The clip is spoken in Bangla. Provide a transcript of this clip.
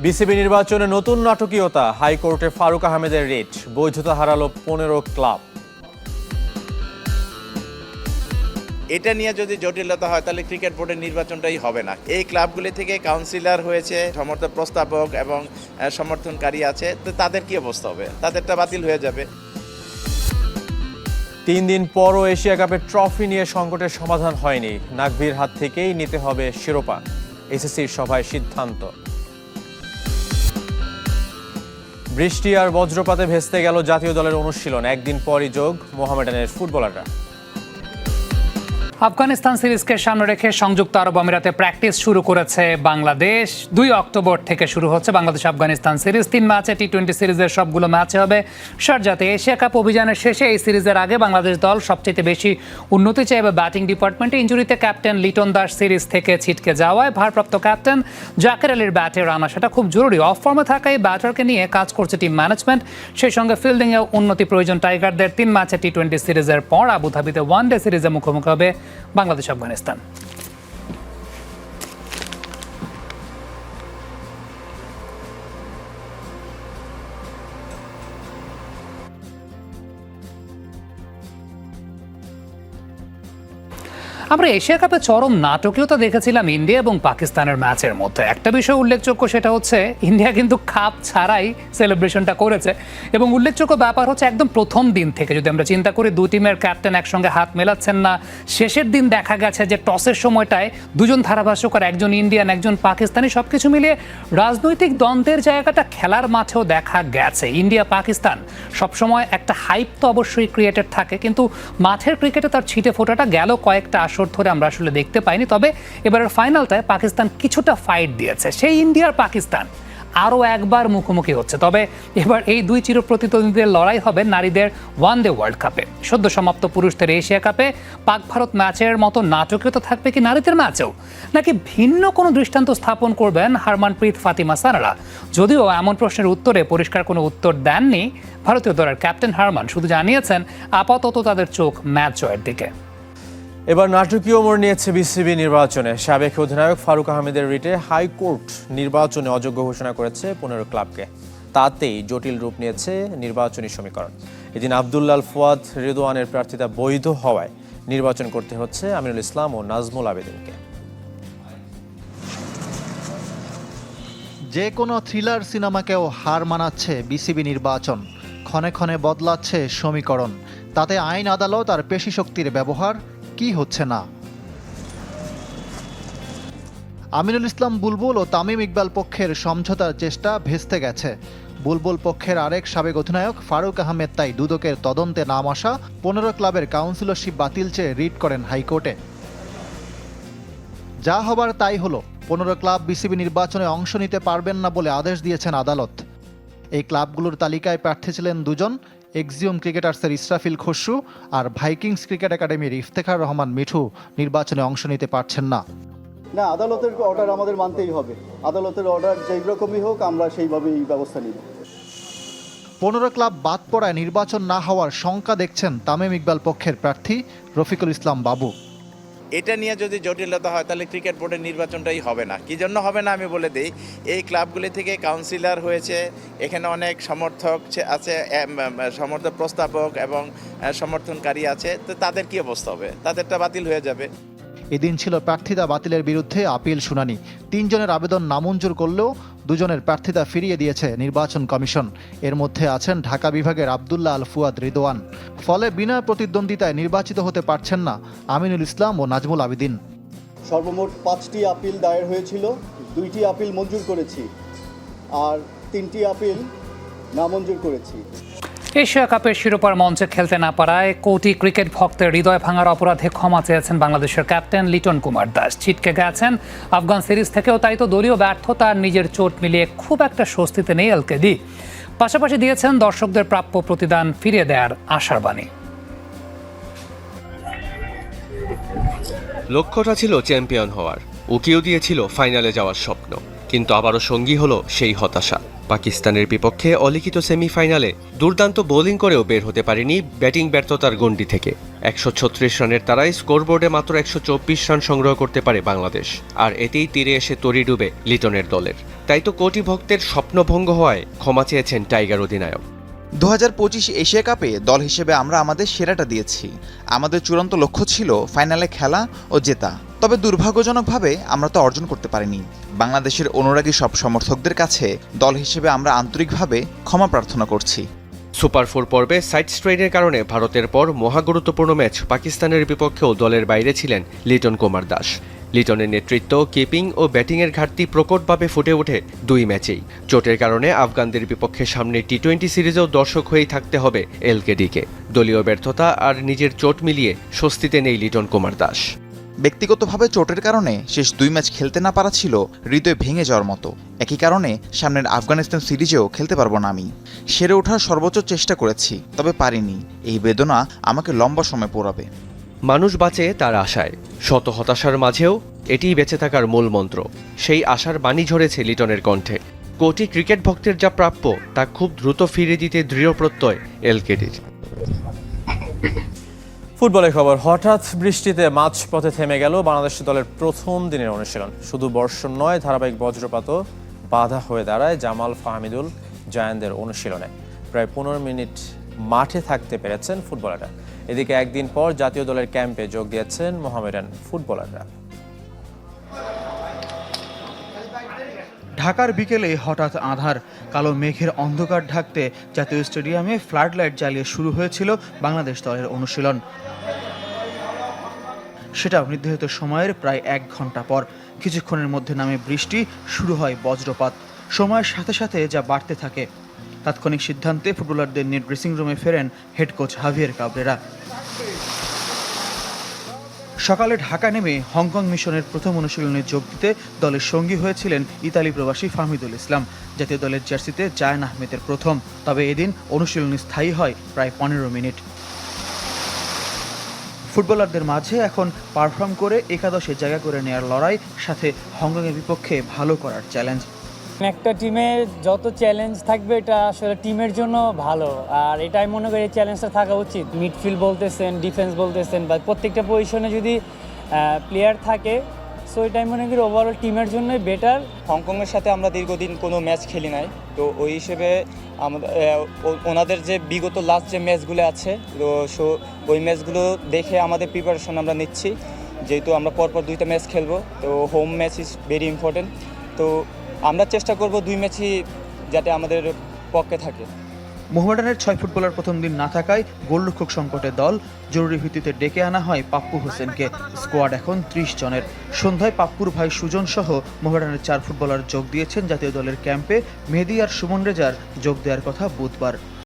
বিসিবি নির্বাচনে নতুন নাটকীয়তা, হাইকোর্টে ফারুক আহমেদের রিট, বৈধতা হারালো 15 ক্লাব। এটা নিয়ে যদি জটিলতা হয় তাহলে ক্রিকেট বোর্ডের নির্বাচনটাই হবে না। এই ক্লাবগুলি থেকে কাউন্সিলর হয়েছে, সমর্থক প্রস্তাবক এবং সমর্থনকারী আছে, তো তাদের কি অবস্থা হবে? তাদেরটা বাতিল হয়ে যাবে। 3 দিন পরও এশিয়া কাপের ট্রফি নিয়ে সংকটের সমাধান হয়নি। নাকভির হাত থেকেই নিতে হবে শিরোপা, এসএসসির সভায় সিদ্ধান্ত। বৃষ্টি আর বজ্রপাতে ভেস্তে গেল জাতীয় দলের অনুশীলন, একদিন পরই যোগ মোহামেডানের ফুটবলাররা। আফগানিস্তান সিরিজকে সামনে রেখে সংযুক্ত আরব আমিরাতে প্র্যাকটিস শুরু করেছে বাংলাদেশ। 2 অক্টোবর থেকে শুরু হচ্ছে বাংলাদেশ আফগানিস্তান সিরিজ। 3 ম্যাচে টি-20 সিরিজের সবগুলো ম্যাচে হবে শারজাতে। এশিয়া কাপ অভিযানের শেষে এই সিরিজের আগে বাংলাদেশ দল সবচেয়ে বেশি উন্নতি চাইবে ব্যাটিং ডিপার্টমেন্টে। ইনজুরিতে ক্যাপ্টেন লিটন দাস সিরিজ থেকে ছিটকে যাওয়ায় ভারপ্রাপ্ত ক্যাপ্টেন জাকের আলীর ব্যাটে রান আসাটা খুব জরুরি। অফ ফর্মে থাকা এই ব্যাটারকে নিয়ে কাজ করছে টিম ম্যানেজমেন্ট। সেই সঙ্গে ফিল্ডিংয়ে উন্নতি প্রয়োজন টাইগারদের। 3 ম্যাচে টি-20 সিরিজের পর আবুধাবিতে ওয়ানডে সিরিজে মুখোমুখি হবে বাংলাদেশ আফগানিস্তান। আমরা এশিয়া কাপে চরম নাটকীয়তা দেখেছিলাম ইন্ডিয়া এবং পাকিস্তানের ম্যাচের মধ্যে। একটা বিষয় উল্লেখযোগ্য, সেটা হচ্ছে ইন্ডিয়া কিন্তু কাপ ছাড়াই সেলিব্রেশনটা করেছে। এবং উল্লেখযোগ্য ব্যাপার হচ্ছে একদম প্রথম দিন থেকে যদি আমরা চিন্তা করি, 2 টিমের ক্যাপ্টেন একসঙ্গে হাত মেলাচ্ছেন না। শেষের দিন দেখা গেছে যে টসের সময়টায় 2 জন ধারাভাষ্যকার, একজন ইন্ডিয়ান একজন পাকিস্তানি, সবকিছু মিলিয়ে রাজনৈতিক দ্বন্দ্বের জায়গাটা খেলার মাঠেও দেখা গেছে। ইন্ডিয়া পাকিস্তান সবসময় একটা হাইপ তো অবশ্যই ক্রিয়েটেড থাকে, কিন্তু মাঠের ক্রিকেটে তার ছিটে ফোটাটা গেল কয়েকটা আসর ধরে আমরা আসলে দেখতে পাইনি। তবে এবারের ফাইনালটায় পাকিস্তান কিছুটা ফাইট দিয়েছে। সেই ইন্ডিয়ার পাকিস্তান আরও একবার মুখোমুখি হচ্ছে। তবে এবার এই 2 চিরপ্রতিদ্বন্দ্বীদের লড়াই হবে নারীদের ওয়ানডে ওয়ার্ল্ড কাপে। সদ্য সমাপ্ত পুরুষদের এশিয়া কাপে পাক ভারত ম্যাচের মতো নাটকীয়তা থাকবে কি নারীদের ম্যাচেও, নাকি ভিন্ন কোনো দৃষ্টান্ত স্থাপন করবেন হারমানপ্রীত ফাতিমা সানারা? যদিও এমন প্রশ্নের উত্তরে পরিষ্কার কোনো উত্তর দেননি ভারতীয় দলের ক্যাপ্টেন হারমান, শুধু জানিয়েছেন আপাতত তাদের চোখ ম্যাচ জয়ের দিকে। এবার নাটকীয় মোড় নিয়েছে বিসিবি নির্বাচনে। সাবেক অধিনায়ক ফারুক আহমেদের রিটে হাইকোর্ট নির্বাচনে অযোগ্য ঘোষণা করেছে 15 ক্লাবকে। তাতেই জটিল রূপ নিয়েছে নির্বাচনী সমীকরণ। এদিন আব্দুল্লাল ফুয়াদ রেদওয়ানের প্রার্থিতা বৈধ হওয়ায় নির্বাচন করতে হচ্ছে আমিনুল ইসলাম ও নাজমুল আবেদিনকে। যে কোনো থ্রিলার সিনেমাকেও হার মানাচ্ছে বিসিবি নির্বাচন। ক্ষণে ক্ষণে বদলাচ্ছে সমীকরণ। তাতে আইন আদালত আর পেশি শক্তির ব্যবহার কি হচ্ছে না। আমিনুল ইসলাম বুলবুল ও তামিম ইকবাল পক্ষের সমঝোতার চেষ্টা ভেস্তে গেছে। বুলবুল পক্ষের আরেক সাবেক অধিনায়ক ফারুক আহমেদ তাই দুদকের তদন্তে নাম আসা 15 ক্লাবের কাউন্সিলরশিপ বাতিল চেয়ে রিট করেন হাইকোর্টে। যা হবার তাই হলো। 15 ক্লাব বিসিবি নির্বাচনে অংশ নিতে পারবেন না বলে আদেশ দিয়েছেন আদালত। এই ক্লাবগুলোর তালিকায় প্রার্থী ছিলেন 2 জন, এক্সিওম ক্রিকেটার্সের ইসরাফিল খসরু আর ভাইকিংস ক্রিকেট একাডেমির ইফতেখার রহমান মিঠু নির্বাচনে অংশ নিতে পারছেন না। না, আদালতের অর্ডার আমাদের মানতেই হবে। আদালতের অর্ডার যেই রকমই হোক, আমরা সেইভাবেই ব্যবস্থা নিব। 15 ক্লাব বাদ পড়ায় নির্বাচন না হওয়ার শঙ্কা দেখছেন তামিম ইকবাল পক্ষের প্রার্থী রফিকুল ইসলাম বাবু। এটা নিয়ে যদি জটিলতা হয় তাহলে ক্রিকেট বোর্ডের নির্বাচনটাই হবে না। কি জন্য হবে না আমি বলে দিই। এই ক্লাবগুলি থেকে কাউন্সিলর হয়েছে, এখানে অনেক সমর্থক আছে, সমর্থক প্রস্তাবক এবং সমর্থনকারী আছে, তো তাদের কি অবস্থা হবে? তাদেরটা বাতিল হয়ে যাবে। এদিন ছিল প্রার্থিতা বাতিলের বিরুদ্ধে আপিল শুনানি। 3 জনের আবেদন নামঞ্জুর করলেও 2 জনের প্রার্থিতা ফিরিয়ে দিয়েছে নির্বাচন কমিশন। এর মধ্যে আছেন ঢাকা বিভাগের আব্দুল্লাহ আল ফুয়াদ রেদওয়ান। ফলে বিনা প্রতিদ্বন্দ্বিতায় নির্বাচিত হতে পারছেন না আমিনুল ইসলাম ও নাজমুল আবেদিন। সর্বমোট 5টি আপিল দায়ের হয়েছিল, 2টি আপিল মঞ্জুর করেছি আর 3টি আপিল নামঞ্জুর করেছি। এশিয়া কাপের শিরোপার মঞ্চে খেলতে না পারায় কোটি ক্রিকেট ভক্তের হৃদয় ভাঙার অপরাধে ক্ষমা চেয়েছেন বাংলাদেশের ক্যাপ্টেন লিটন কুমার দাস। ছিটকে গেছেন আফগান সিরিজ থেকেও, তাই তো দলীয় ব্যর্থতা আর নিজের চোট মিলিয়ে খুব একটা স্বস্তিতে নেই এলকেডি। পাশাপাশি দিয়েছেন দর্শকদের প্রাপ্য প্রতিদান ফিরিয়ে দেওয়ার আশার বাণী। লক্ষ্যটা ছিল চ্যাম্পিয়ন হওয়ার, উকিও দিয়েছিল ফাইনালে যাওয়ার স্বপ্ন, কিন্তু আবারও সঙ্গী হলো সেই হতাশা। পাকিস্তানের বিপক্ষে অলিখিত সেমিফাইনালে দুর্দান্ত বোলিং করেও বের হতে পারেনি ব্যাটিং ব্যর্থতার গণ্ডি থেকে। 136 রানের তারাই স্কোরবোর্ডে মাত্র 124 রান সংগ্রহ করতে পারে বাংলাদেশ, আর এতেই তীরে এসে তরি ডুবে লিটনের দলের। তাই তো কোটি ভক্তের স্বপ্নভঙ্গ হওয়ায় ক্ষমা চেয়েছেন টাইগার অধিনায়ক। 2025 এশিয়া কাপে দল হিসেবে আমরা আমাদের সেরাটা দিয়েছি। আমাদের চূড়ান্ত লক্ষ্য ছিল ফাইনালে খেলা ও জেতা, তবে দুর্ভাগ্যজনকভাবে আমরা তা অর্জন করতে পারিনি। বাংলাদেশের অনুরাগী সব সমর্থকদের কাছে দল হিসেবে আমরা আন্তরিকভাবে ক্ষমা প্রার্থনা করছি। সুপার 4 পর্বে সাইড স্ট্রেইনের কারণে ভারতের পর মহাগুরুত্বপূর্ণ ম্যাচ পাকিস্তানের বিপক্ষেও দলের বাইরে ছিলেন লিটন কুমার দাস। লিটনের নেতৃত্ব, কিপিং ও ব্যাটিংয়ের ঘাটতি প্রকটভাবে ফুটে ওঠে দুই ম্যাচেই। চোটের কারণে আফগানদের বিপক্ষে সামনে টি-20 সিরিজেও দর্শক হয়েই থাকতে হবে এলকেডিকে। দলীয় ব্যর্থতা আর নিজের চোট মিলিয়ে স্বস্তিতে নেই লিটন কুমার দাস। ব্যক্তিগতভাবে চোটের কারণে শেষ 2 ম্যাচ খেলতে না পারা ছিল হৃদয় ভেঙে যাওয়ার মতো। একই কারণে সামনের আফগানিস্তান সিরিজেও খেলতে পারবো না আমি। সেরে ওঠার সর্বোচ্চ চেষ্টা করেছি, তবে পারিনি। এই বেদনা আমাকে লম্বা সময় পোড়াবে। মানুষ বাঁচে তার আশায়। শত হতাশার মাঝেও এটিই বেঁচে থাকার মূল মন্ত্র। সেই আশার বাণী ঝরেছে লিটনের কণ্ঠে। কোটি ক্রিকেট ভক্তের যা প্রাপ্য তা খুব দ্রুত ফিরে দিতে দৃঢ় প্রত্যয় এলকেডির। ফুটবলের খবর, হঠাৎ বৃষ্টিতে মাঝপথে থেমে গেল বাংলাদেশ দলের প্রথম দিনের অনুশীলন। শুধু বর্ষণ নয়, ধারাবাহিক বজ্রপাতও বাধা হয়ে দাঁড়ায় জামাল ফাহমিদুল জায়ানদের অনুশীলনে। প্রায় 15 মিনিট মাঠে থাকতে পেরেছেন ফুটবলাররা। এদিকে একদিন পর জাতীয় দলের ক্যাম্পে যোগ দিয়েছেন মোহামেডান ফুটবলাররা। ঢাকার বিকেলে হঠাৎ আঁধার, কালো মেঘের অন্ধকার ঢাকতে জাতীয় স্টেডিয়ামে ফ্লাড লাইট জ্বালিয়ে শুরু হয়েছিল বাংলাদেশ দলের অনুশীলন। সেটা নির্ধারিত সময়ের প্রায় 1 ঘন্টা পর। কিছুক্ষণের মধ্যে নামে বৃষ্টি, শুরু হয় বজ্রপাত। সময়ের সাথে সাথে যা বাড়তে থাকে। তাৎক্ষণিক সিদ্ধান্তে ফুটবলারদের নিয়ে ড্রেসিং রুমে ফেরেন হেড কোচ হাভিয়ের কাবরেরা। সকালে ঢাকা নেমে হংকং মিশনের প্রথম অনুশীলনে যোগ দিতে দলের সঙ্গী হয়েছিলেন ইতালি প্রবাসী ফাহমিদুল ইসলাম। জাতীয় দলের জার্সিতে জায়ান আহমেদের প্রথম, তবে এদিন অনুশীলন স্থায়ী হয় প্রায় 15 মিনিট। ফুটবলারদের মাঝে এখন পারফর্ম করে একাদশে জায়গা করে নেওয়ার লড়াই, সাথে হংকংয়ের বিপক্ষে ভালো করার চ্যালেঞ্জ। একটা টিমে যত চ্যালেঞ্জ থাকবে এটা আসলে টিমের জন্য ভালো, আর এটাই মনে করি এই চ্যালেঞ্জটা থাকা উচিত। মিডফিল্ড বলতেছেন, ডিফেন্স বলতেছেন, বা প্রত্যেকটা পজিশনে যদি প্লেয়ার থাকে, সো এটাই মনে করি ওভারঅল টিমের জন্যই বেটার। হংকংয়ের সাথে আমরা দীর্ঘদিন কোনো ম্যাচ খেলি নাই, তো ওই হিসেবে আমাদের ওনাদের যে বিগত লাস্ট যে ম্যাচগুলো আছে, তো ওই ম্যাচগুলো দেখে আমাদের প্রিপারেশন আমরা নিচ্ছি। যেহেতু আমরা পরপর 2টা ম্যাচ খেলবো, তো home match is very important. তো আমরা চেষ্টা করব 2 ম্যাচই যাতে আমাদের পক্ষে থাকে। মোহামেডানের 6 ফুটবলার প্রথম দিন না থাকায় গোলরক্ষক সংকটে দল জরুরি ভিত্তিতে ডেকে আনা হয় পাপ্পু হোসেনকে। স্কোয়াড এখন 30 জনের। সন্ধ্যায় পাপ্পুর ভাই সুজন সহ মোহামেডানের 4 ফুটবলার যোগ দিয়েছেন জাতীয় দলের ক্যাম্পে। মেহেদী আর সুমন রেজার যোগ দেওয়ার কথা বুধবার।